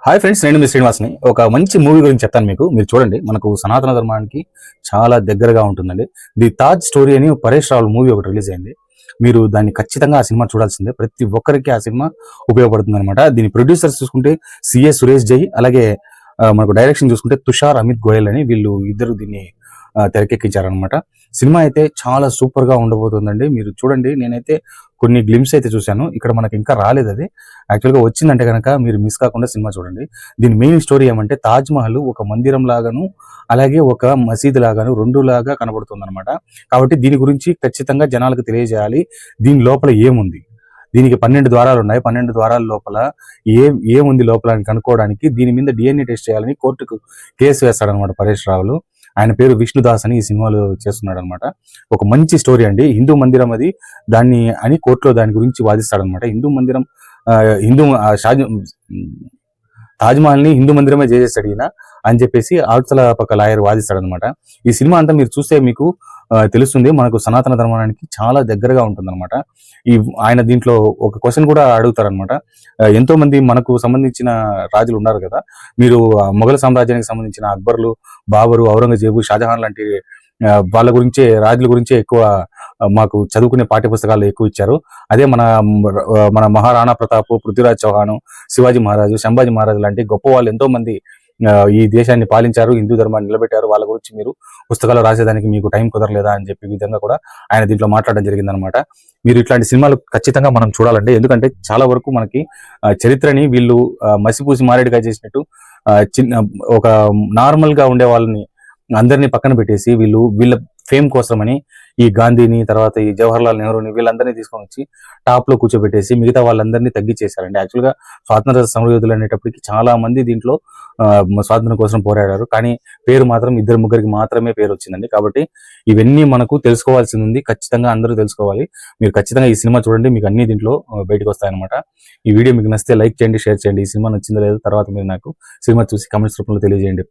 Hi friends, నేను మీ శ్రీనివాస్ని. ఒక మంచి మూవీ గురించి చెప్తాను మీకు. మీరు చూడండి, మనకు సనాతన ధర్మానికి చాలా దగ్గరగా ఉంటుందండి. ది తాజ్ స్టోరీ అని పరేష్ రావల్ మూవీ ఒకటి రిలీజ్ అయింది. మీరు దాన్ని ఖచ్చితంగా ఆ సినిమా చూడాల్సిందే. ప్రతి ఒక్కరికి ఆ సినిమా ఉపయోగపడుతుంది అనమాట. దీని ప్రొడ్యూసర్స్ చూసుకుంటే సిఏ సురేష్ జై, అలాగే మనకు డైరెక్షన్ చూసుకుంటే తుషార్ అమిత్ గోయల్ అని వీళ్ళు ఇద్దరు దీన్ని తెరకెక్కించారనమాట. సినిమా అయితే చాలా సూపర్ గా ఉండబోతుందండి. మీరు చూడండి, నేనైతే కొన్ని గ్లిమ్స్ అయితే చూశాను. ఇక్కడ మనకి ఇంకా రాలేదు. అది యాక్చువల్గా వచ్చిందంటే కనుక మీరు మిస్ కాకుండా సినిమా చూడండి. దీని మెయిన్ స్టోరీ ఏమంటే, తాజ్ మహల్ ఒక మందిరం లాగాను, అలాగే ఒక మసీదు లాగాను, రెండు లాగా కనబడుతుంది అనమాట. కాబట్టి దీని గురించి ఖచ్చితంగా జనాలకు తెలియజేయాలి. దీని లోపల ఏముంది, దీనికి 12 ద్వారాలు ఉన్నాయి. 12 ద్వారాల లోపల ఏముంది లోపల అని కనుక్కోవడానికి దీని మీద డిఎన్ఏ టెస్ట్ చేయాలని కోర్టుకు కేసు వేస్తాడనమాట పరేష్ రావులు. ఆయన పేరు విష్ణుదాస్ అని ఈ సినిమాలో చేస్తున్నాడు అనమాట. ఒక మంచి స్టోరీ అండి. హిందూ మందిరం అది, దాన్ని అని కోర్టులో దాని గురించి వాదిస్తాడనమాట. హిందూ మందిరం తాజ్మహల్ ని హిందూ మందిరమే చేసేసాడు ఈయన అని చెప్పేసి అవతల పక్క లాయర్ వాదిస్తాడనమాట. ఈ సినిమా అంతా మీరు చూస్తే మీకు తెలుస్తుంది, మనకు సనాతన ధర్మానికి చాలా దగ్గరగా ఉంటుందన్నమాట. ఈ ఆయన దీంట్లో ఒక క్వశ్చన్ కూడా అడుగుతారనమాట. ఎంతో మంది మనకు సంబంధించిన రాజులు ఉన్నారు కదా, మీరు మొఘల్ సామ్రాజ్యానికి సంబంధించిన అక్బర్లు, బాబరు, ఔరంగజేబు, షాజహాన్ లాంటి వాళ్ళ గురించే, రాజుల గురించే ఎక్కువ మాకు చదువుకునే పాఠ్య పుస్తకాలు ఎక్కువ ఇచ్చారు. అదే మన మన మహారాణా ప్రతాప్, పృథ్వీరాజ్ చౌహాన్, శివాజీ మహారాజు, సంభాజీ మహారాజు లాంటి గొప్ప వాళ్ళు ఎంతో మంది ఈ దేశాన్ని పాలించారు, హిందూ ధర్మాన్ని నిలబెట్టారు. వాళ్ళ గురించి మీరు పుస్తకాలు రాసేదానికి మీకు టైం కుదరలేదా అని చెప్పి విధంగా కూడా ఆయన దీంట్లో మాట్లాడడం జరిగిందనమాట. మీరు ఇట్లాంటి సినిమాలు ఖచ్చితంగా మనం చూడాలండి. ఎందుకంటే చాలా వరకు మనకి చరిత్రని వీళ్ళు మసిపూసి మారేడుగా చేసినట్టు చిన్న ఒక నార్మల్ గా ఉండే వాళ్ళని అందరినీ పక్కన పెట్టేసి వీళ్ళ ఫేమ్ కోసమని ఈ గాంధీని, తర్వాత ఈ జవహర్లాల్ నెహ్రూని, వీళ్ళందరినీ తీసుకొని వచ్చి టాప్ లో కూర్చోబెట్టేసి మిగతా వాళ్ళందరినీ తగ్గించేశారండి. యాక్చువల్ గా స్వాతంత్ర సమరయోధులు అనేటప్పటికి చాలా మంది దీంట్లో స్వాతంత్రం కోసం పోరాడారు. కానీ పేరు మాత్రం ఇద్దరు ముగ్గురికి మాత్రమే పేరు వచ్చిందండి. కాబట్టి ఇవన్నీ మనకు తెలుసుకోవాల్సింది ఉంది. ఖచ్చితంగా అందరూ తెలుసుకోవాలి. మీరు ఖచ్చితంగా ఈ సినిమా చూడండి, మీకు అన్ని దీంట్లో బయటకు వస్తాయన్నమాట. ఈ వీడియో మీకు నచ్చితే లైక్ చేయండి, షేర్ చేయండి. ఈ సినిమా నచ్చిందో లేదో తర్వాత మీరు నాకు సినిమా చూసి కామెంట్స్ రూపంలో తెలియజేయండి.